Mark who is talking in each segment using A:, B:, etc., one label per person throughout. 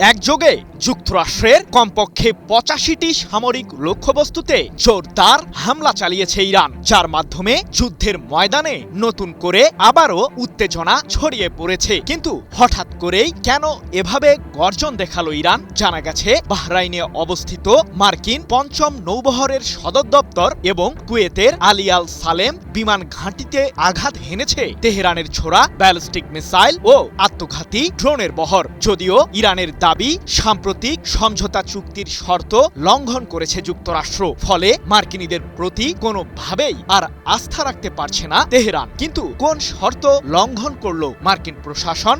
A: একযোগে যুক্তরাষ্ট্রের কমপক্ষে ৮৫টি সামরিক লক্ষ্যবস্তুতে জোরদার হামলা চালিয়েছে ইরান, যার মাধ্যমে যুদ্ধের ময়দানে নতুন করে আবারও উত্তেজনা ছড়িয়ে পড়েছে। কিন্তু হঠাৎ করেই কেন এভাবে গর্জন দেখালো ইরান? জানা গেছে, বাহরাইনে অবস্থিত মার্কিন পঞ্চম নৌবহরের সদর দপ্তর এবং কুয়েতের আলী আল সালেম বিমান ঘাঁটিতে আঘাত হেনেছে তেহরানের ছোড়া ব্যালিস্টিক মিসাইল ও আত্মঘাতী ড্রোনের বহর। যদিও ইরানের দাবি, সাম্প্রতিক সমঝোতা চুক্তির শর্ত লঙ্ঘন করেছে যুক্তরাষ্ট্র, ফলে মার্কিনীদের প্রতি কোনোভাবেই আর আস্থা রাখতে পারছে না তেহরান। কিন্তু কোন শর্ত লঙ্ঘন করল মার্কিন প্রশাসন?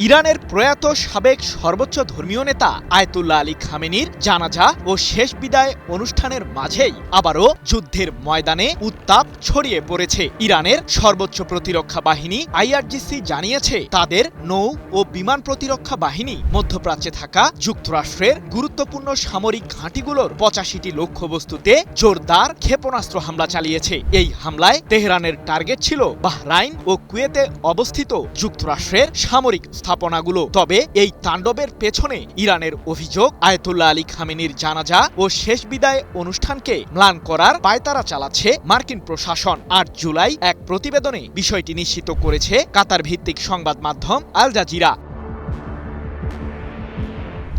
A: ইরানের প্রয়াত সাবেক সর্বোচ্চ ধর্মীয় নেতা আয়াতুল্লাহ আলী খামেনির জানাজা ও শেষ বিদায় অনুষ্ঠানের মাঝেই আবারও যুদ্ধের ময়দানে উত্তাপ ছড়িয়ে পড়েছে। ইরানের সর্বোচ্চ প্রতিরক্ষা বাহিনী আইআরজিসি জানিয়েছে, তাদের নৌ ও বিমান প্রতিরক্ষা বাহিনী মধ্যপ্রাচ্যে থাকা যুক্তরাষ্ট্রের গুরুত্বপূর্ণ সামরিক ঘাঁটিগুলোর ৮৫টি লক্ষ্যবস্তুতে জোরদার ক্ষেপণাস্ত্র হামলা চালিয়েছে। এই হামলায় তেহরানের টার্গেট ছিল বাহরাইন ও কুয়েতে অবস্থিত যুক্তরাষ্ট্রের সামরিক স্থাপনাগুলো। তবে এই তাণ্ডবের পেছনে ইরানের অভিযোগ, আয়াতুল্লাহ আলী খামেনির জানাজা ও শেষ বিদায় অনুষ্ঠানকে ম্লান করার পায়তারা চালাচ্ছে মার্কিন প্রশাসন। ৮ জুলাই এক প্রতিবেদনে বিষয়টি নিশ্চিত করেছে কাতার ভিত্তিক সংবাদ মাধ্যম আল জাজিরা।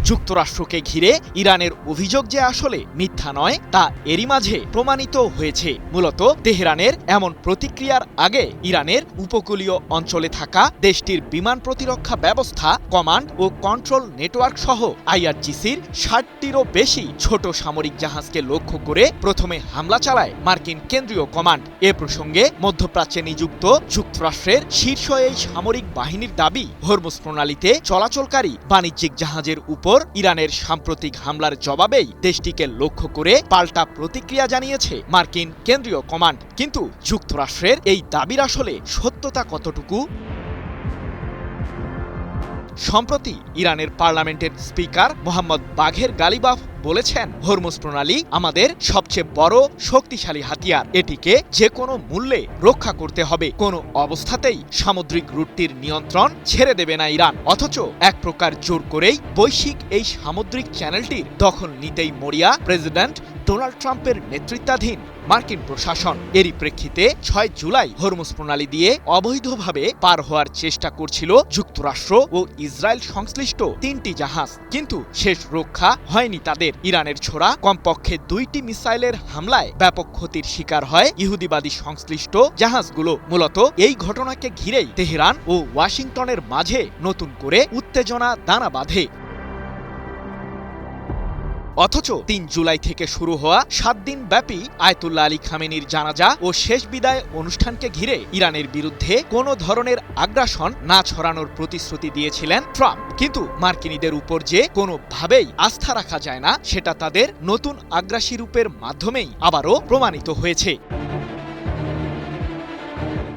A: যুক্তরাষ্ট্রকে ঘিরে ইরানের অভিযোগ যে আসলে মিথ্যা নয়, তা এরই মাঝে প্রমাণিত হয়েছে। মূলত তেহরানের এমন প্রতিক্রিয়ার আগে ইরানের উপকূলীয় অঞ্চলে থাকা দেশটির বিমান প্রতিরক্ষা ব্যবস্থা, কমান্ড ও কন্ট্রোল নেটওয়ার্ক সহ আইআরজিসির ৬০টিরও বেশি ছোট সামরিক জাহাজকে লক্ষ্য করে প্রথমে হামলা চালায় মার্কিন কেন্দ্রীয় কমান্ড। এ প্রসঙ্গে মধ্যপ্রাচ্যে নিযুক্ত যুক্তরাষ্ট্রের শীর্ষ এই সামরিক বাহিনীর দাবি, হরমুজ প্রণালীতে চলাচলকারী বাণিজ্যিক জাহাজের উপর ইরানের সাম্প্রতিক হামলার জবাবেই দেশটিকে লক্ষ্য করে পাল্টা প্রতিক্রিয়া জানিয়েছে মার্কিন কেন্দ্রীয় কমান্ড। কিন্তু যুক্তরাষ্ট্রের এই দাবির আসলে সত্যতা কতটুকু? সম্প্রতি ইরানের পার্লামেন্টের স্পিকার মোহাম্মদ বাঘের গালিবাফ বলেছেন, হরমুজ প্রণালী আমাদের সবচেয়ে বড় শক্তিশালী হাতিয়ার, এটিকে যে কোনো মূল্যে রক্ষা করতে হবে। কোনো অবস্থাতেই সামুদ্রিক রুটটির নিয়ন্ত্রণ ছেড়ে দেবে না ইরান। অথচ এক প্রকার জোর করেই বৈশ্বিক এই সামুদ্রিক চ্যানেলটির দখল নিতেই মরিয়া প্রেসিডেন্ট ডোনাল্ড ট্রাম্পের নেতৃত্বাধীন মার্কিন প্রশাসন। এরই প্রেক্ষিতে ৬ জুলাই হরমুজ প্রণালী দিয়ে অবৈধভাবে পার হওয়ার চেষ্টা করছিল যুক্তরাষ্ট্র ও ইসরায়েল সংশ্লিষ্ট ৩টি জাহাজ, কিন্তু শেষ রক্ষা হয়নি তাদের। ইরানের ছোড়া কমপক্ষে ২টি মিসাইলের হামলায় ব্যাপক ক্ষতির শিকার হয় ইহুদিবাদী সংশ্লিষ্ট জাহাজগুলো। মূলত এই ঘটনাকে ঘিরেই তেহরান ও ওয়াশিংটনের মাঝে নতুন করে উত্তেজনা দানা বাঁধে। অথচ ৩ জুলাই থেকে শুরু হওয়া ৭ দিন ব্যাপী আয়াতুল্লাহ আলী খামেনির জানাজা ও শেষ বিদায় অনুষ্ঠানকে ঘিরে ইরানের বিরুদ্ধে কোনো ধরনের আগ্রাসন না ছড়ানোর প্রতিশ্রুতি দিয়েছিলেন ট্রাম্প। কিন্তু মার্কিনীদের উপর যে কোনোভাবেই আস্থা রাখা যায় না, সেটা তাদের নতুন আগ্রাসী রূপের মাধ্যমেই আবারও প্রমাণিত হয়েছে।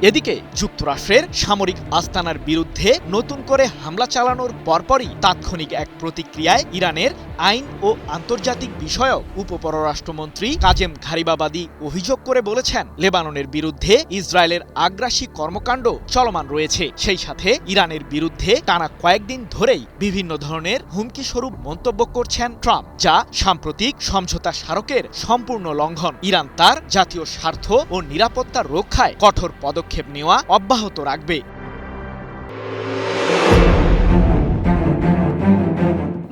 A: এদিকে যুক্তরাষ্ট্রের সামরিক আস্তানার বিরুদ্ধে নতুন করে হামলা চালানোর পরপরই তাৎক্ষণিক এক প্রতিক্রিয়ায় ইরানের আইন ও আন্তর্জাতিক বিষয়ক উপপররাষ্ট্রমন্ত্রী কাজেম ঘারিবাবাদী অভিযোগ করে বলেছেন, লেবাননের বিরুদ্ধে ইসরায়েলের আগ্রাসী কর্মকাণ্ড চলমান রয়েছে। সেই সাথে ইরানের বিরুদ্ধে টানা কয়েকদিন ধরেই বিভিন্ন ধরনের হুমকিস্বরূপ মন্তব্য করছেন ট্রাম্প, যা সাম্প্রতিক সমঝোতা স্মারকের সম্পূর্ণ লঙ্ঘন। ইরান তার জাতীয় স্বার্থ ও নিরাপত্তা রক্ষায় কঠোর পদক্ষেপ নেওয়া অব্যাহত রাখবে।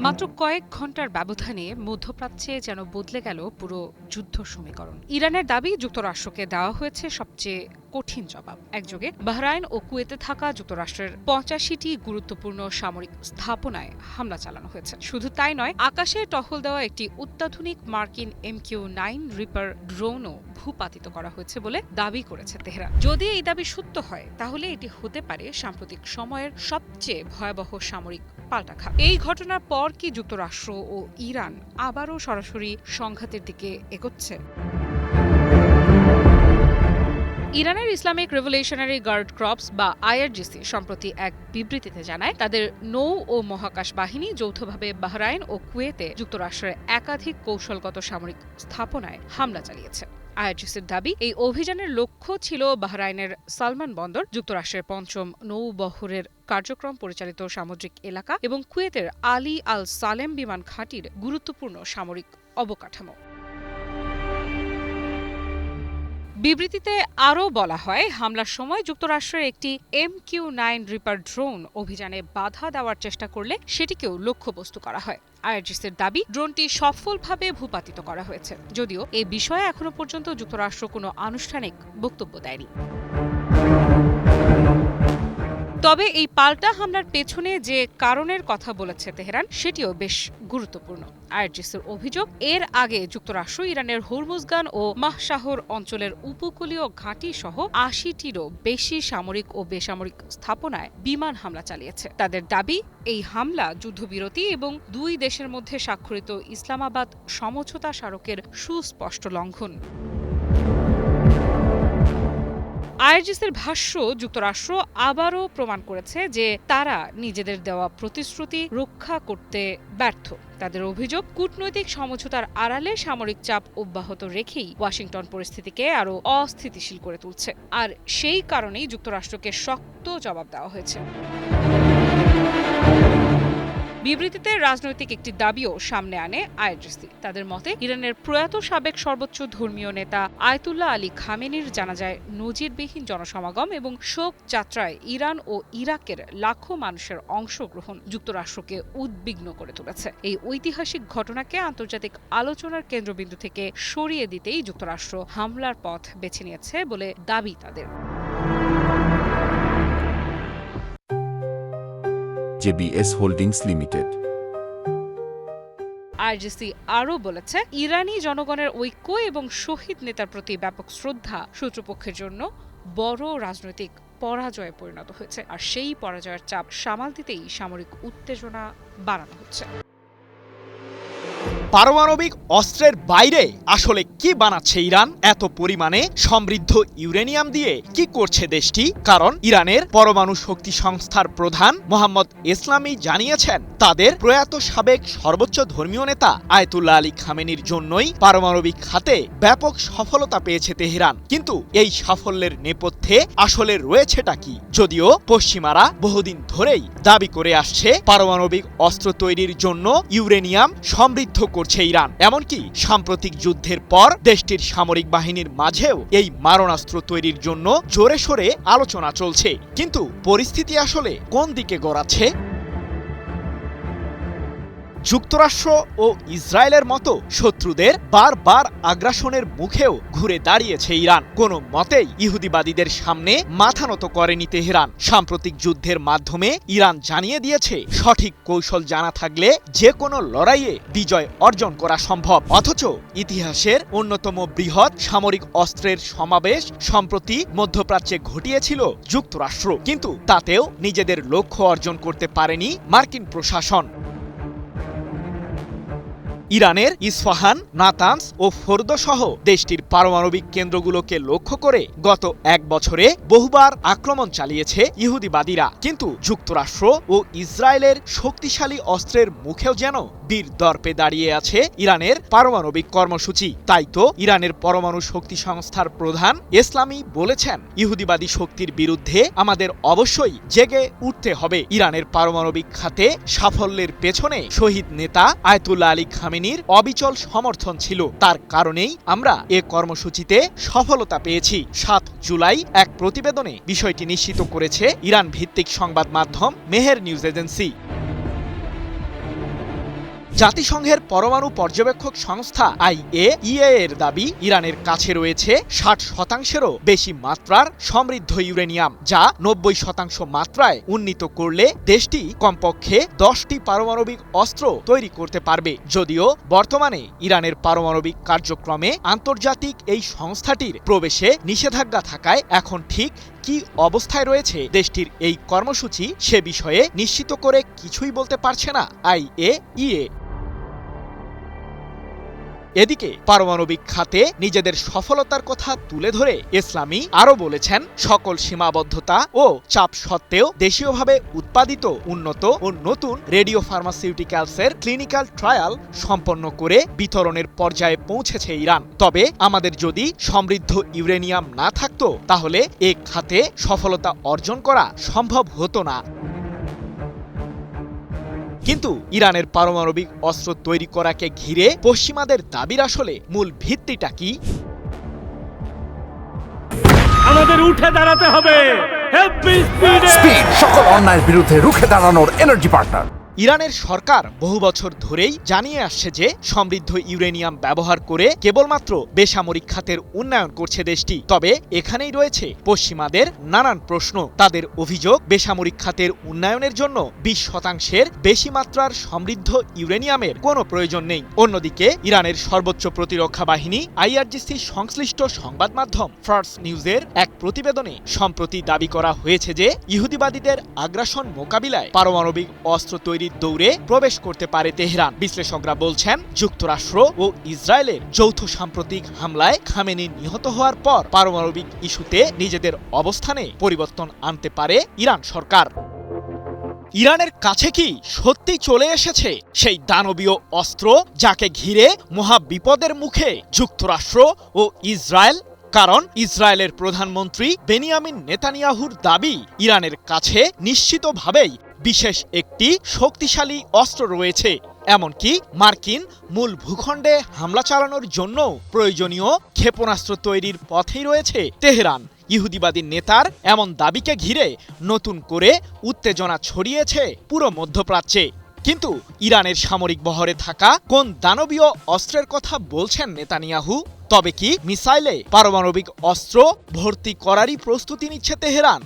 B: মাত্র কয়েক ঘন্টার ব্যবধানে মধ্যপ্রাচ্যে যেন বদলে গেল পুরো যুদ্ধ সমীকরণ। ইরানের দাবি, যুক্তরাষ্ট্রকে দেওয়া হয়েছে সবচেয়ে কঠিন জবাব। একযোগে বাহরাইন ও কুয়েতে থাকা যুক্তরাষ্ট্রের ৮৫টি গুরুত্বপূর্ণ সামরিক স্থাপনায় হামলা চালানো হয়েছে। শুধু তাই নয়, আকাশে টহল দেওয়া একটি অত্যাধুনিক মার্কিন MQ-9 রিপার ড্রোনও ভূপাতিত করা হয়েছে বলে দাবি করেছে তেহরান। যদি এই দাবি সত্য হয়, তাহলে এটি হতে পারে সাম্প্রতিক সময়ের সবচেয়ে ভয়াবহ সামরিক পাল্টাঘাত। এই ঘটনার পর কি যুক্তরাষ্ট্র ও ইরান আবারও সরাসরি সংঘাতের দিকে এগোচ্ছে? ইরানের ইসলামিক রেভলিউশনারি গার্ড ক্রপস বা আইআরজিসি সম্প্রতি এক বিবৃতিতে জানায়, তাদের নৌ ও মহাকাশ বাহিনী যৌথভাবে বাহরাইন ও কুয়েতে যুক্তরাষ্ট্রের একাধিক কৌশলগত সামরিক স্থাপনায় হামলা চালিয়েছে। আইআরজিসির দাবি, এই অভিযানের লক্ষ্য ছিল বাহরাইনের সালমান বন্দর, যুক্তরাষ্ট্রের পঞ্চম নৌবহরের কার্যক্রম পরিচালিত সামুদ্রিক এলাকা এবং কুয়েতের আলী আল সালেম বিমান ঘাঁটির গুরুত্বপূর্ণ সামরিক অবকাঠামো। বিবৃতিতে আরও বলা হয়, হামলার সময় যুক্তরাষ্ট্রের একটি MQ-9 রিপার ড্রোন অভিযানে বাধা দেওয়ার চেষ্টা করলে সেটিকেও লক্ষ্যবস্তু করা হয়। আইআরজিসির দাবি, ড্রোনটি সফলভাবে ভূপাতিত করা হয়েছে, যদিও এ বিষয়ে এখনো পর্যন্ত যুক্তরাষ্ট্র কোনো আনুষ্ঠানিক বক্তব্য দেয়নি। তবে এই পাল্টা হামলার পেছনে যে কারণের কথা বলেছে তেহরান, সেটিও বেশ গুরুত্বপূর্ণ। আইআরজিসির অভিযোগ, এর আগে যুক্তরাষ্ট্র ইরানের হরমুজগান ও মাহশাহর অঞ্চলের উপকূলীয় ঘাঁটি সহ ৮০টিরও বেশি সামরিক ও বেসামরিক স্থাপনায় বিমান হামলা চালিয়েছে। তাদের দাবি, এই হামলা যুদ্ধবিরতি এবং দুই দেশের মধ্যে স্বাক্ষরিত ইসলামাবাদ সমঝোতা স্মারকের সুস্পষ্ট লঙ্ঘন। আইআরজিসির ভাষ্য, যুক্তরাষ্ট্র আবারও প্রমাণ করেছে যে তারা নিজেদের দেওয়া প্রতিশ্রুতি রক্ষা করতে ব্যর্থ। তাদের অভিযোগ, কূটনৈতিক সমঝোতার আড়ালে সামরিক চাপ অব্যাহত রেখেই ওয়াশিংটন পরিস্থিতিকে আরও অস্থিতিশীল করে তুলছে, আর সেই কারণেই যুক্তরাষ্ট্রকে শক্ত জবাব দেওয়া হয়েছে। বিবৃতিতে রাজনৈতিক একটি দাবিও সামনে আনে আইআরজিসি। তাদের মতে, ইরানের প্রয়াত সাবেক সর্বোচ্চ ধর্মীয় নেতা আয়াতুল্লাহ আলী খামেনির জানাজায় নজিরবিহীন জনসমাগম এবং শোক যাত্রায় ইরান ও ইরাকের লাখো মানুষের অংশগ্রহণ যুক্তরাষ্ট্রকে উদ্বিগ্ন করে তুলেছে। এই ঐতিহাসিক ঘটনাকে আন্তর্জাতিক আলোচনার কেন্দ্রবিন্দু থেকে সরিয়ে দিতেই যুক্তরাষ্ট্র হামলার পথ বেছে নিয়েছে বলে দাবি তাদের।
C: JBS holdings limited.
B: আইআরজিসি আরও বলেছে, ইরানি জনগণের ঐক্য এবং শহীদ নেতার প্রতি ব্যাপক শ্রদ্ধা শত্রুপক্ষের জন্য বড় রাজনৈতিক পরাজয়ে পরিণত হয়েছে, আর সেই পরাজয়ের চাপ সামাল দিতেই সামরিক উত্তেজনা বাড়ানো হচ্ছে।
A: পারমাণবিক অস্ত্রের বাইরে আসলে কি বানাচ্ছে ইরান? এত পরিমাণে সমৃদ্ধ ইউরেনিয়াম দিয়ে কি করছে দেশটি? কারণ ইরানের পরমাণু শক্তি সংস্থার প্রধান মোহাম্মদ ইসলামি জানিয়েছেন, তাদের প্রয়াত সাবেক সর্বোচ্চ ধর্মীয় নেতা আয়াতুল্লাহ আলী খামেনির জন্যই পারমাণবিক খাতে ব্যাপক সফলতা পেয়েছে তেহরান। কিন্তু এই সাফল্যের নেপথ্যে আসলে রয়েছেটা কি? যদিও পশ্চিমারা বহুদিন ধরেই দাবি করে আসছে, পারমাণবিক অস্ত্র তৈরির জন্য ইউরেনিয়াম সমৃদ্ধ করছে ইরান। এমনকি সাম্প্রতিক যুদ্ধের পর দেশটির সামরিক বাহিনীর মাঝেও এই মারণাস্ত্র তৈরির জন্য জোরে সোরে আলোচনা চলছে। কিন্তু পরিস্থিতি আসলে কোন দিকে গড়াচ্ছে? যুক্তরাষ্ট্র ও ইসরায়েলের মতো শত্রুদের বারবার আগ্রাসনের মুখেও ঘুরে দাঁড়িয়েছে ইরান। কোনো মতেই ইহুদিবাদীদের সামনে মাথা নত করেনি তেহরান। সাম্প্রতিক যুদ্ধের মাধ্যমে ইরান জানিয়ে দিয়েছে, সঠিক কৌশল জানা থাকলে যে কোনো লড়াইয়ে বিজয় অর্জন করা সম্ভব। অথচ ইতিহাসের অন্যতম বৃহৎ সামরিক অস্ত্রের সমাবেশ সম্প্রতি মধ্যপ্রাচ্যে ঘটিয়েছিল যুক্তরাষ্ট্র, কিন্তু তাতেও নিজেদের লক্ষ্য অর্জন করতে পারেনি মার্কিন প্রশাসন। ইরানের ইস্ফাহান, নাতানস ও ফোর্দো সহ দেশটির পারমাণবিক কেন্দ্রগুলোকে লক্ষ্য করে গত এক বছরে বহুবার আক্রমণ চালিয়েছে ইহুদিবাদীরা। কিন্তু যুক্তরাষ্ট্র ও ইসরায়েলের শক্তিশালী অস্ত্রের মুখেও যেন বীর দর্পে দাঁড়িয়ে আছে ইরানের পারমাণবিক কর্মসূচি। তাই তো ইরানের পরমাণু শক্তি সংস্থার প্রধান ইসলামি বলেছেন, ইহুদিবাদী শক্তির বিরুদ্ধে আমাদের অবশ্যই জেগে উঠতে হবে। ইরানের পারমাণবিক খাতে সাফল্যের পেছনে শহীদ নেতা আয়াতুল্লাহ আলী খামেনির অবিচল সমর্থন ছিল। তার কারণেই আমরা এ কর্মসূচিতে সফলতা পেয়েছি। ৭ জুলাই এক প্রতিবেদনে বিষয়টি নিশ্চিত করেছে ইরান ভিত্তিক সংবাদ মাধ্যম মেহের নিউজ এজেন্সি। জাতিসংঘের পরমাণু পর্যবেক্ষক সংস্থা IAEA এর দাবি, ইরানের কাছে রয়েছে ৬০%-এরও বেশি মাত্রার সমৃদ্ধ ইউরেনিয়াম, যা ৯০% মাত্রায় উন্নীত করলে দেশটি কমপক্ষে 10টি পারমাণবিক অস্ত্র তৈরি করতে পারবে। যদিও বর্তমানে ইরানের পারমাণবিক কার্যক্রমে আন্তর্জাতিক এই সংস্থাটির প্রবেশে নিষেধাজ্ঞা থাকায় এখন ঠিক কি অবস্থায় রয়েছে দেশটির এই কর্মসূচি, সে বিষয়ে নিশ্চিত করে কিছুই বলতে পারছে না IAEA। এদিকে পারমাণবিক খাতে নিজেদের সফলতার কথা তুলে ধরে ইসলামী আরও বলেছেন, সকল সীমাবদ্ধতা ও চাপ সত্ত্বেও দেশীয়ভাবে উৎপাদিত উন্নত ও নতুন রেডিও ফার্মাসিউটিক্যালসের ক্লিনিক্যাল ট্রায়াল সম্পন্ন করে বিতরণের পর্যায়ে পৌঁছেছে ইরান। তবে আমাদের যদি সমৃদ্ধ ইউরেনিয়াম না থাকতো তাহলে এ খাতে সফলতা অর্জন করা সম্ভব হতো না। কিন্তু ইরানের পারমাণবিক অস্ত্র তৈরি করাকে ঘিরে পশ্চিমাদের দাবির আসলে মূল ভিত্তিটা কি?
D: আমাদের উঠে দাঁড়াতে হবে।
E: স্পিড, সকল অন্যায়ের বিরুদ্ধে রুখে দাঁড়ানোর এনার্জি পার্টনার।
A: ইরানের সরকার বহু বছর ধরেই জানিয়ে আসছে যে সমৃদ্ধ ইউরেনিয়াম ব্যবহার করে কেবলমাত্র বেসামরিক খাতের উন্নয়ন করছে দেশটি। তবে এখানেই রয়েছে পশ্চিমাদের নানান প্রশ্ন। তাদের অভিযোগ, বেসামরিক খাতের উন্নয়নের জন্য 20% বেশি মাত্রার সমৃদ্ধ ইউরেনিয়ামের কোনো প্রয়োজন নেই। অন্যদিকে ইরানের সর্বোচ্চ প্রতিরক্ষা বাহিনী IRGC সংশ্লিষ্ট সংবাদ মাধ্যম ফার্স নিউজের এক প্রতিবেদনে সম্প্রতি দাবি করা হয়েছে যে ইহুদিবাদীদের আগ্রাসন মোকাবিলায় পারমাণবিক অস্ত্র তৈরি দৌড়ে প্রবেশ করতে পারে তেহরান। বিশ্লেষকরা বলছেন, যুক্তরাষ্ট্র ও ইসরায়েলের যৌথ সাম্প্রতিক হামলায় খামেনি নিহত হওয়ার পর পারমাণবিক ইস্যুতে নিজেদের অবস্থানে পরিবর্তন আনতে পারে ইরান সরকার। ইরানের কাছে কি সত্যি চলে এসেছে সেই দানবীয় অস্ত্র যাকে ঘিরে মহা বিপদের মুখে যুক্তরাষ্ট্র ও ইসরায়েল? কারণ ইসরায়েলের প্রধানমন্ত্রী বেনিয়ামিন নেতানিয়াহুর দাবি, ইরানের কাছে নিশ্চিতভাবেই বিশেষ একটি শক্তিশালী অস্ত্র রয়েছে। এমনকি মার্কিন মূল ভূখণ্ডে হামলা চালানোর জন্য প্রয়োজনীয় ক্ষেপণাস্ত্র তৈরির পথেই রয়েছে তেহরান। ইহুদিবাদী নেতার এমন দাবিকে ঘিরে নতুন করে উত্তেজনা ছড়িয়েছে পুরো মধ্যপ্রাচ্যে। কিন্তু ইরানের সামরিক বহরে থাকা কোন দানবীয় অস্ত্রের কথা বলছেন নেতানিয়াহু? তবে কি মিসাইলে পারমাণবিক অস্ত্র ভর্তি করারই প্রস্তুতি নিচ্ছে তেহরান?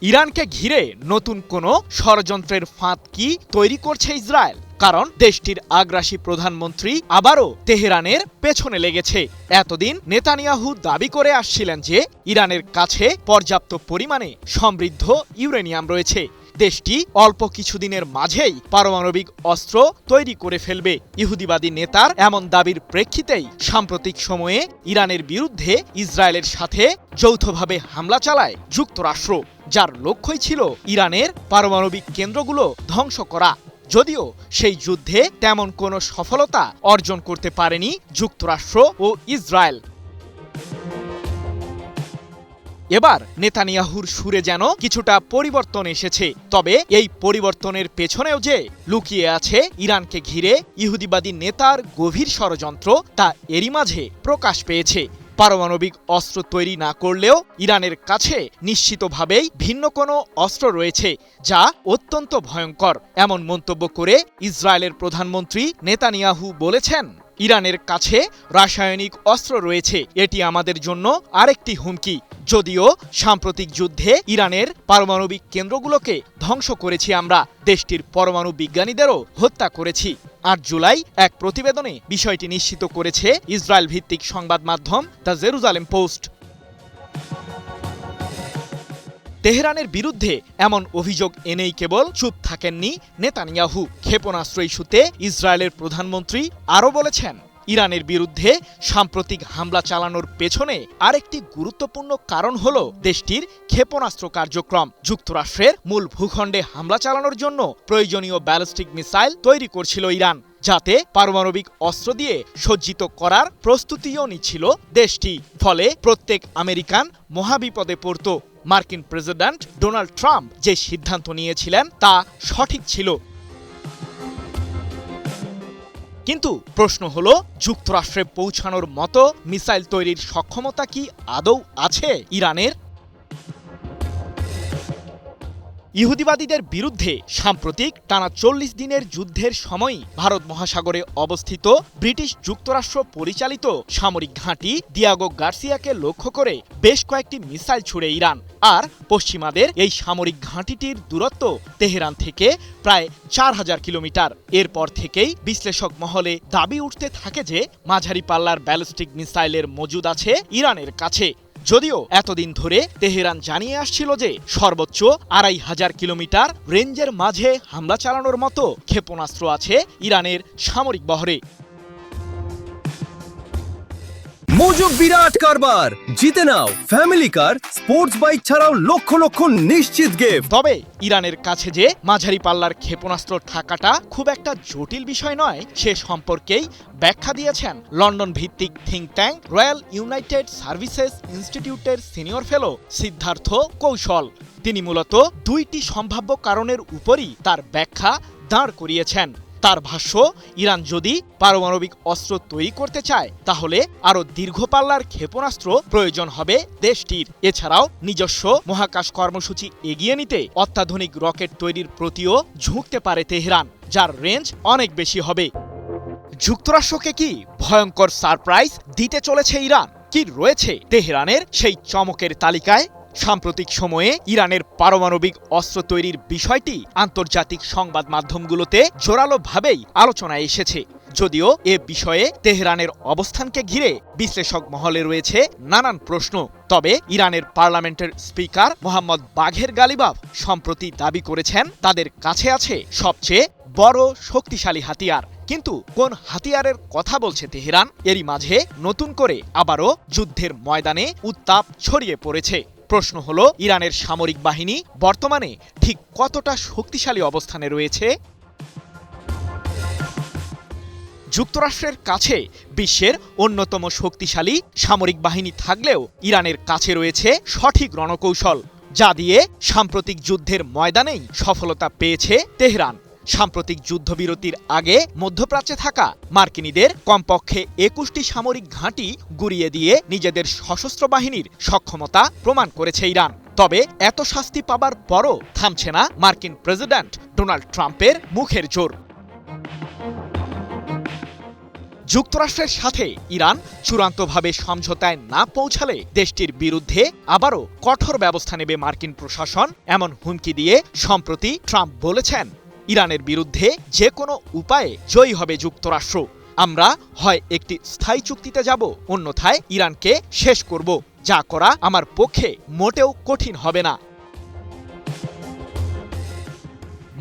A: ইরানকে ঘিরে নতুন কোনো ষড়যন্ত্রের ফাঁদ কি তৈরি করছে ইসরায়েল? কারণ দেশটির আগ্রাসী প্রধানমন্ত্রী আবারও তেহরানের পেছনে লেগেছে। এতদিন নেতানিয়াহু দাবি করে আসছিলেন যে ইরানের কাছে পর্যাপ্ত পরিমাণে সমৃদ্ধ ইউরেনিয়াম রয়েছে। দেশটি অল্প কিছুদিনের মাঝেই পারমাণবিক অস্ত্র তৈরি করে ফেলবে। ইহুদিবাদী নেতার এমন দাবির প্রেক্ষিতেই সাম্প্রতিক সময়ে ইরানের বিরুদ্ধে ইসরায়েলের সাথে যৌথভাবে হামলা চালায় যুক্তরাষ্ট্র, যার লক্ষ্যই ছিল ইরানের পারমাণবিক কেন্দ্রগুলো ধ্বংস করা। যদিও সেই যুদ্ধে তেমন কোনো সফলতা অর্জন করতে পারেনি যুক্তরাষ্ট্র ও ইসরায়েল। এবার নেতানিয়াহুর সুরে যেন কিছুটা পরিবর্তন এসেছে। তবে এই পরিবর্তনের পেছনেও যে লুকিয়ে আছে ইরানকে ঘিরে ইহুদিবাদী নেতার গভীর ষড়যন্ত্র, তা এরই মাঝে প্রকাশ পেয়েছে। পারমাণবিক অস্ত্র তৈরি না করলেও ইরানের কাছে নিশ্চিতভাবেই ভিন্ন কোনো অস্ত্র রয়েছে, যা অত্যন্ত ভয়ঙ্কর। এমন মন্তব্য করে ইসরায়েলের প্রধানমন্ত্রী নেতানিয়াহু বলেছেন, ইরানের কাছে রাসায়নিক অস্ত্র রয়েছে, এটি আমাদের জন্য আরেকটি হুমকি। যদিও সাম্প্রতিক যুদ্ধে ইরানের পারমাণবিক কেন্দ্রগুলোকে ধ্বংস করেছি আমরা, দেশটির পরমাণু বিজ্ঞানীদেরও হত্যা করেছি। ৮ জুলাই এক প্রতিবেদনে বিষয়টি নিশ্চিত করেছে ইসরায়েল ভিত্তিক সংবাদ মাধ্যম দ্য জেরুজালেম পোস্ট। তেহরানের বিরুদ্ধে এমন অভিযোগ এনেই কেবল চুপ থাকেননি নেতানিয়াহু। ক্ষেপণাস্ত্র ইস্যুতে ইসরায়েলের প্রধানমন্ত্রী আরও বলেছেন, ইরানের বিরুদ্ধে সাম্প্রতিক হামলা চালানোর পেছনে আরেকটি গুরুত্বপূর্ণ কারণ হল দেশটির ক্ষেপণাস্ত্র কার্যক্রম। যুক্তরাষ্ট্রের মূল ভূখণ্ডে হামলা চালানোর জন্য প্রয়োজনীয় ব্যালিস্টিক মিসাইল তৈরি করছিল ইরান, যাতে পারমাণবিক অস্ত্র দিয়ে সজ্জিত করার প্রস্তুতিও নিচ্ছিল দেশটি। ফলে প্রত্যেক আমেরিকান মহাবিপদে পড়ত। মার্কিন প্রেসিডেন্ট ডোনাল্ড ট্রাম্প যে সিদ্ধান্ত নিয়েছিলেন তা সঠিক ছিল। কিন্তু প্রশ্ন হলো, যুক্তরাষ্ট্রে পৌঁছানোর মতো মিসাইল তৈরির সক্ষমতা কি আদৌ আছে ইরানের? ইহুদিবাদীদের বিরুদ্ধে সাম্প্রতিক টানা ৪০ দিনের যুদ্ধের সময়ই ভারত মহাসাগরে অবস্থিত ব্রিটিশ যুক্তরাষ্ট্র পরিচালিত সামরিক ঘাঁটি দিয়াগো গার্সিয়াকে লক্ষ্য করে বেশ কয়েকটি মিসাইল ছুড়ে ইরান। আর পশ্চিমাদের এই সামরিক ঘাঁটিটির দূরত্ব তেহরান থেকে প্রায় ৪,০০০ কিলোমিটার। এরপর থেকেই বিশ্লেষক মহলে দাবি উঠতে থাকে যে মাঝারি পাল্লার ব্যালিস্টিক মিসাইলের মজুদ আছে ইরানের কাছে। যদিও এতদিন ধরে তেহরান জানিয়ে আসছিল যে সর্বোচ্চ ২৫০০ কিলোমিটার রেঞ্জের মাঝে হামলা চালানোর মতো ক্ষেপণাস্ত্র আছে ইরানের সামরিক বহরে।
F: মোজো বিরাট কারবার, জিতে নাও ফ্যামিলি কার, স্পোর্টস বাইক ছাড়াও লক্ষ লক্ষ নিশ্চিত গিফট।
A: তবে ইরানের কাছে যে মাঝারি পাল্লার ক্ষেপণাস্ত্র থাকাটা খুব একটা জটিল বিষয় নয় সে সম্পর্কেই ব্যাখ্যা দিয়েছেন লন্ডন ভিত্তিক think tank royal United services ইনস্টিটিউটের সিনিয়র ফেলো সিদ্ধার্থ কৌশল। তিনি মূলত দুইটি সম্ভাব্য কারণের উপরই তার ব্যাখ্যা দাঁড় করিয়েছেন। তার ভাষ্য, ইরান যদি পারমাণবিক অস্ত্র তৈরি করতে চায় তাহলে আরও দীর্ঘ পাল্লার ক্ষেপণাস্ত্র প্রয়োজন হবে দেশটির। এছাড়াও নিজস্ব মহাকাশ কর্মসূচি এগিয়ে নিতে অত্যাধুনিক রকেট তৈরির প্রতিও ঝুঁকতে পারে তেহরান, যার রেঞ্জ অনেক বেশি হবে। যুক্তরাষ্ট্রকে কি ভয়ঙ্কর সারপ্রাইজ দিতে চলেছে ইরান? কি রয়েছে তেহরানের সেই চমকের তালিকায়? সাম্প্রতিক সময়ে ইরানের পারমাণবিক অস্ত্র তৈরির বিষয়টি আন্তর্জাতিক সংবাদ মাধ্যমগুলোতে জোরালোভাবেই আলোচনায় এসেছে। যদিও এ বিষয়ে তেহরানের অবস্থানকে ঘিরে বিশ্লেষক মহলে রয়েছে নানান প্রশ্ন। তবে ইরানের পার্লামেন্টের স্পিকার মোহাম্মদ বাঘের গালিবাফ সম্প্রতি দাবি করেছেন তাদের কাছে আছে সবচেয়ে বড় শক্তিশালী হাতিয়ার। কিন্তু কোন হাতিয়ারের কথা বলছে তেহরান? এরই মাঝে নতুন করে আবারও যুদ্ধের ময়দানে উত্তাপ ছড়িয়ে পড়েছে। প্রশ্ন হলো, ইরানের সামরিক বাহিনী বর্তমানে ঠিক কতটা শক্তিশালী অবস্থানে রয়েছে? যুক্তরাষ্ট্রের কাছে বিশ্বের অন্যতম শক্তিশালী সামরিক বাহিনী থাকলেও ইরানের কাছে রয়েছে সঠিক রণকৌশল, যা দিয়ে সাম্প্রতিক যুদ্ধের ময়দানেই সফলতা পেয়েছে তেহরান। সাম্প্রতিক যুদ্ধবিরতির আগে মধ্যপ্রাচ্যে থাকা মার্কিনীদের কমপক্ষে ২১টি সামরিক ঘাঁটি গুঁড়িয়ে দিয়ে নিজেদের সশস্ত্র বাহিনীর সক্ষমতা প্রমাণ করেছে ইরান। তবে এত শাস্তি পাবার পরও থামছে না মার্কিন প্রেসিডেন্ট ডোনাল্ড ট্রাম্পের মুখের জোর। যুক্তরাষ্ট্রের সাথে ইরান চূড়ান্তভাবে সমঝোতায় না পৌঁছালে দেশটির বিরুদ্ধে আবারও কঠোর ব্যবস্থা নেবে মার্কিন প্রশাসন, এমন হুমকি দিয়ে সম্প্রতি ট্রাম্প বলেছেন, ইরানের বিরুদ্ধে যে কোনো উপায়ে জয়ী হবে যুক্তরাষ্ট্র। আমরা হয় একটি স্থায়ী চুক্তিতে যাব, অন্যথায় ইরানকে শেষ করব। যা করা আমার পক্ষে মোটেও কঠিন হবে না।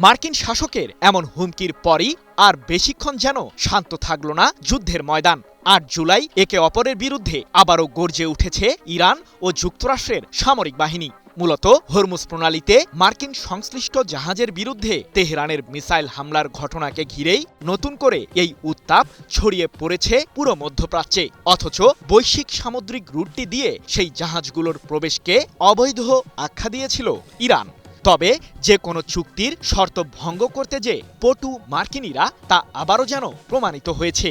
A: মার্কিন শাসকের এমন হুমকির পরই আর বেশিক্ষণ যেন শান্ত থাকল না যুদ্ধের ময়দান। ৮ জুলাই একে অপরের বিরুদ্ধে আবারও গর্জে উঠেছে ইরান ও যুক্তরাষ্ট্রের সামরিক বাহিনী। মূলত হরমুজ প্রণালীতে মার্কিন সংশ্লিষ্ট জাহাজের বিরুদ্ধে তেহরানের মিসাইল হামলার ঘটনাকে ঘিরেই নতুন করে এই উত্তাপ ছড়িয়ে পড়েছে পুরো মধ্যপ্রাচ্যে। অথচ বৈশ্বিক সামুদ্রিক রুটটি দিয়ে সেই জাহাজগুলোর প্রবেশকে অবৈধ আখ্যা দিয়েছিল ইরান। তবে যে কোনো চুক্তির শর্ত ভঙ্গ করতে যে পটু মার্কিনীরা, তা আবারও যেন প্রমাণিত হয়েছে।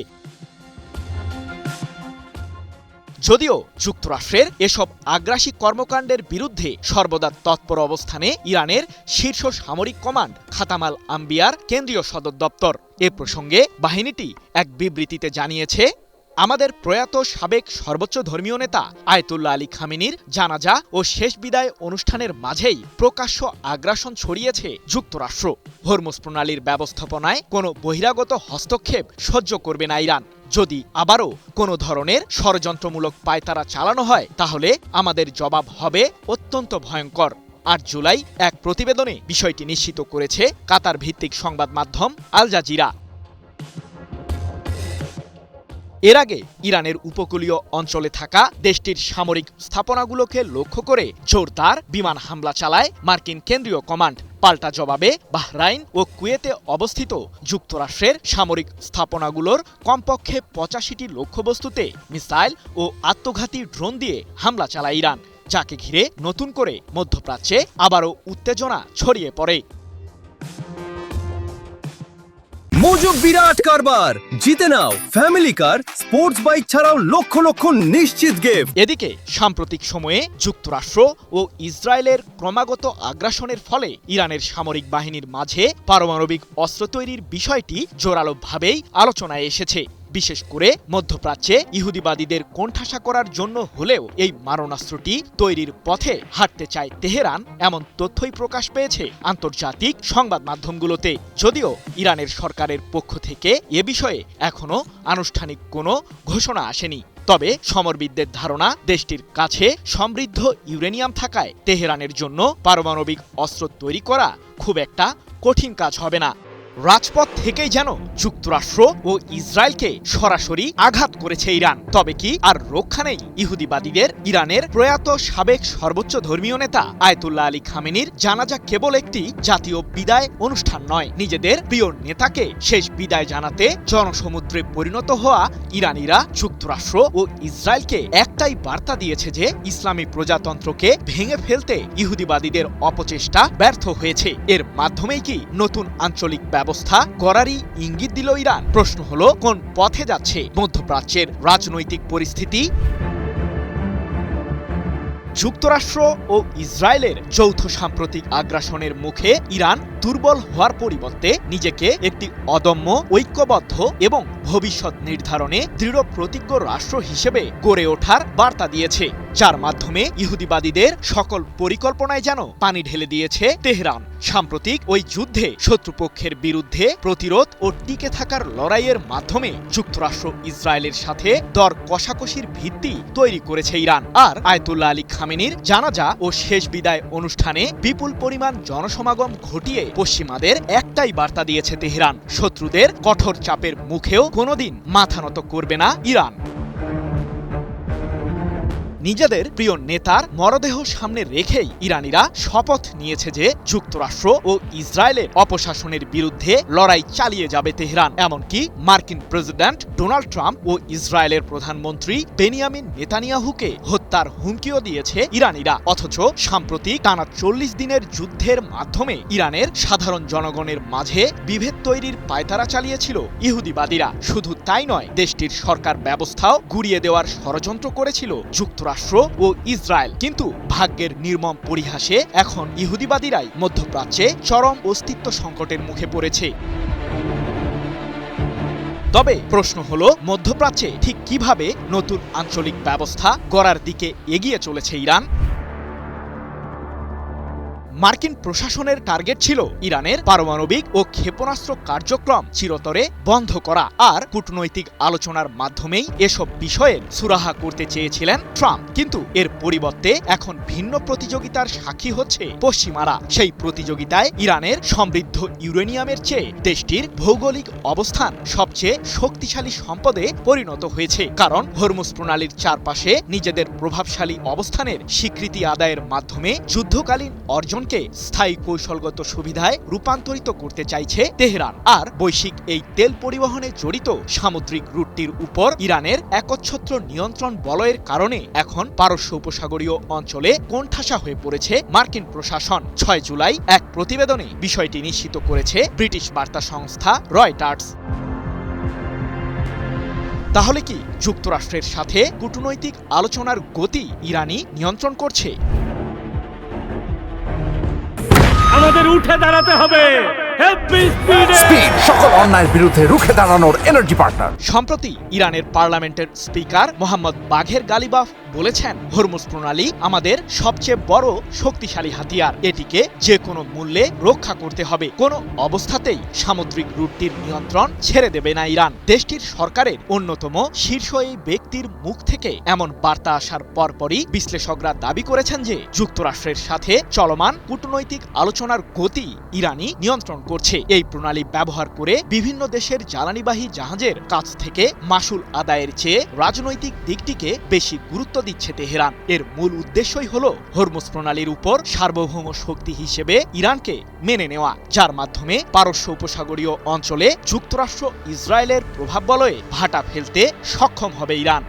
A: যদিও যুক্তরাষ্ট্রের এসব আগ্রাসী কর্মকাণ্ডের বিরুদ্ধে সর্বদা তৎপর অবস্থানে ইরানের শীর্ষ সামরিক কমান্ড খাতামাল আম্বিয়ার কেন্দ্রীয় সদর দপ্তর। এ প্রসঙ্গে বাহিনীটি এক বিবৃতিতে জানিয়েছে, আমাদের প্রয়াত সাবেক সর্বোচ্চ ধর্মীয় নেতা আয়াতুল্লাহ আলী খামেনির জানাজা ও শেষ বিদায় অনুষ্ঠানের মাঝেই প্রকাশ্য আগ্রাসন ছড়িয়েছে যুক্তরাষ্ট্র। হরমুজ প্রণালীর ব্যবস্থাপনায় কোনো বহিরাগত হস্তক্ষেপ সহ্য করবে না ইরান। যদি আবারও কোনো ধরনের ষড়যন্ত্রমূলক পায়তারা চালানো হয় তাহলে আমাদের জবাব হবে অত্যন্ত ভয়ঙ্কর। ৮ জুলাই এক প্রতিবেদনে বিষয়টি নিশ্চিত করেছে কাতার ভিত্তিক সংবাদ মাধ্যম আল জাজিরা। এর আগে ইরানের উপকূলীয় অঞ্চলে থাকা দেশটির সামরিক স্থাপনাগুলোকে লক্ষ্য করে জোরদার বিমান হামলা চালায় মার্কিন কেন্দ্রীয় কমান্ড। পাল্টা জবাবে বাহরাইন ও কুয়েতে অবস্থিত যুক্তরাষ্ট্রের সামরিক স্থাপনাগুলোর কমপক্ষে ৮৫টি লক্ষ্যবস্তুতে মিসাইল ও আত্মঘাতী ড্রোন দিয়ে হামলা চালায় ইরান, যাকে ঘিরে নতুন করে মধ্যপ্রাচ্যে আবারও উত্তেজনা ছড়িয়ে পড়ে।
F: মোজো বিরাট কারবার, জিতে নাও ফ্যামিলি কার, স্পোর্টস বাইক ছাড়াও লক্ষ লক্ষ নিশ্চিত গিফট।
A: এদিকে সাম্প্রতিক সময়ে যুক্তরাষ্ট্র ও ইসরায়েলের ক্রমাগত আগ্রাসনের ফলে ইরানের সামরিক বাহিনীর মাঝে পারমাণবিক অস্ত্র তৈরির বিষয়টি জোরালোভাবেই আলোচনায় এসেছে। বিশেষ করে মধ্যপ্রাচ্যে ইহুদিবাদীদের কোণঠাসা করার জন্য হলেও এই মারণাস্ত্রটি তৈরির পথে হাঁটতে চায় তেহরান, এমন তথ্যই প্রকাশ পেয়েছে আন্তর্জাতিক সংবাদ মাধ্যমগুলোতে। যদিও ইরানের সরকারের পক্ষ থেকে এ বিষয়ে এখনো আনুষ্ঠানিক কোনো ঘোষণা আসেনি। তবে সমরবিদদের ধারণা দেশটির কাছে সমৃদ্ধ ইউরেনিয়াম থাকায় তেহরানের জন্য পারমাণবিক অস্ত্র তৈরি করা খুব একটা কঠিন কাজ হবে না। রাজপথ থেকেই যেন যুক্তরাষ্ট্র ও ইসরায়েলকে সরাসরি আঘাত করেছে ইরান। তবে কি আর রক্ষা নেই ইহুদিবাদীদের? ইরানের প্রয়াত সাবেক সর্বোচ্চ ধর্মীয় নেতা আয়াতুল্লাহ আলী খামেনির জানাজা কেবল একটি জাতীয় বিদায় অনুষ্ঠান নয়, নিজেদের প্রিয় নেতাকে শেষ বিদায় জানাতে জনসমুদ্রে পরিণত হওয়া ইরানিরা যুক্তরাষ্ট্র ও ইসরায়েলকে একটাই বার্তা দিয়েছে যে ইসলামী প্রজাতন্ত্রকে ভেঙে ফেলতে ইহুদিবাদীদের অপচেষ্টা ব্যর্থ হয়েছে। এর মাধ্যমেই কি নতুন আঞ্চলিক ব্যবস্থা গড়ারই ইঙ্গিত দিল ইরান? প্রশ্ন হলো, কোন পথে যাচ্ছে মধ্যপ্রাচ্যের রাজনৈতিক পরিস্থিতি? যুক্তরাষ্ট্র ও ইসরায়েলের যৌথ সাম্প্রতিক আগ্রাসনের মুখে ইরান দুর্বল হওয়ার পরিবর্তে নিজেকে একটি অদম্য, ঐক্যবদ্ধ এবং ভবিষ্যৎ নির্ধারণে দৃঢ় প্রতিজ্ঞ রাষ্ট্র হিসেবে গড়ে ওঠার বার্তা দিয়েছে, যার মাধ্যমে ইহুদিবাদীদের সকল পরিকল্পনায় যেন পানি ঢেলে দিয়েছে তেহরান। সাম্প্রতিক ওই যুদ্ধে শত্রুপক্ষের বিরুদ্ধে প্রতিরোধ ও টিকে থাকার লড়াইয়ের মাধ্যমে যুক্তরাষ্ট্র ইসরায়েলের সাথে দর কষাকষির ভিত্তি তৈরি করেছে ইরান। আর আয়াতুল্লাহ আলী খামেনির জানাজা ও শেষ বিদায় অনুষ্ঠানে বিপুল পরিমাণ জনসমাগম ঘটিয়ে পশ্চিমাদের একটাই বার্তা দিয়েছে তেহরান, শত্রুদের কঠোর চাপের মুখেও কোনোদিন মাথা নত করবে না ইরান। নিজেদের প্রিয় নেতার মরদেহ সামনে রেখেই ইরানিরা শপথ নিয়েছে যে যুক্তরাষ্ট্র ও ইসরায়েলের অপশাসনের বিরুদ্ধে লড়াই চালিয়ে যাবে তেহরান। এমনকি মার্কিন প্রেসিডেন্ট ডোনাল্ড ট্রাম্প ও ইসরায়েলের প্রধানমন্ত্রী বেনিয়ামিন নেতানিয়াহুকে হত্যার হুমকিও দিয়েছে ইরানিরা। অথচ সাম্প্রতিক টানা 40 দিনের যুদ্ধের মাধ্যমে ইরানের সাধারণ জনগণের মাঝে বিভেদ তৈরির পায়তারা চালিয়েছিল ইহুদিবাদীরা। শুধু তাই নয়, দেশটির সরকার ব্যবস্থাও গুড়িয়ে দেওয়ার ষড়যন্ত্র করেছিল যুক্তরাষ্ট্র ও ইসরায়েল। কিন্তু ভাগ্যের নির্মম পরিহাসে এখন ইহুদিবাদীরাই মধ্যপ্রাচ্যে চরম অস্তিত্ব সংকটের মুখে পড়েছে। তবে প্রশ্ন হলো, মধ্যপ্রাচ্যে ঠিক কিভাবে নতুন আঞ্চলিক ব্যবস্থা গড়ার দিকে এগিয়ে চলেছে ইরান? মার্কিন প্রশাসনের টার্গেট ছিল ইরানের পারমাণবিক ও ক্ষেপণাস্ত্র কার্যক্রম চিরতরে বন্ধ করা, আর কূটনৈতিক আলোচনার মাধ্যমেই এসব বিষয়ের সুরাহা করতে চেয়েছিলেন ট্রাম্প। কিন্তু এর পরিবর্তে এখন ভিন্ন প্রতিযোগিতার সাক্ষী হচ্ছে পশ্চিমারা। সেই প্রতিযোগিতায় ইরানের সমৃদ্ধ ইউরেনিয়ামের চেয়ে দেশটির ভৌগোলিক অবস্থান সবচেয়ে শক্তিশালী সম্পদে পরিণত হয়েছে। কারণ হরমুজ প্রণালীর চারপাশে নিজেদের প্রভাবশালী অবস্থানের স্বীকৃতি আদায়ের মাধ্যমে যুদ্ধকালীন অর্জন স্থায়ী কৌশলগত সুবিধায় রূপান্তরিত করতে চাইছে তেহরান। আর বৈশ্বিক এই তেল পরিবহনে জড়িত সামুদ্রিক রুটটির উপর ইরানের একচ্ছত্র নিয়ন্ত্রণ বলয়ের কারণে এখন পারস্য উপসাগরীয় অঞ্চলে কোণঠাসা হয়ে পড়েছে মার্কিন প্রশাসন। 6 জুলাই এক প্রতিবেদনে বিষয়টি নিশ্চিত করেছে ব্রিটিশ বার্তা সংস্থা রয়টার্স। তাহলে কি যুক্তরাষ্ট্রের সাথে কূটনৈতিক আলোচনার গতি ইরানি নিয়ন্ত্রণ করছে?
D: আমাদের উঠে দাঁড়াতে হবে।
E: স্পিড, সকল অন্যায়ের বিরুদ্ধে রুখে দাঁড়ানোর এনার্জি পার্টনার।
A: সম্প্রতি ইরানের পার্লামেন্টের স্পিকার মোহাম্মদ বাঘের গালিবাফ বলেছেন, হরমুজ প্রণালী আমাদের সবচেয়ে বড় শক্তিশালী হাতিয়ার, এটিকে যে কোনো মূল্যে রক্ষা করতে হবে। কোনো অবস্থাতেই সামুদ্রিক রুটটির নিয়ন্ত্রণ ছেড়ে দেবে না ইরান। দেশটির সরকারের অন্যতম শীর্ষ এই ব্যক্তির মুখ থেকে এমন বার্তা আসার পরপরই বিশ্লেষকরা দাবি করেছেন যে যুক্তরাষ্ট্রের সাথে চলমান কূটনৈতিক আলোচনার গতি ইরানি নিয়ন্ত্রণ করছে। এই প্রণালী ব্যবহার করে বিভিন্ন দেশের জ্বালানিবাহী জাহাজের কাছ থেকে মাশুল আদায়ের চেয়ে রাজনৈতিক দিকটিকে বেশি গুরুত্ব দিচ্ছে তেহরান। এর মূল উদ্দেশ্যই হলো হরমুজ প্রণালীর উপর সার্বভৌম শক্তি হিসেবে ইরানকে মেনে নেওয়া, যার মাধ্যমে পারস্য উপসাগরীয় অঞ্চলে যুক্তরাষ্ট্র ইসরায়েলের প্রভাব বলয়ে ভাটা ফেলতে সক্ষম হবে ইরান।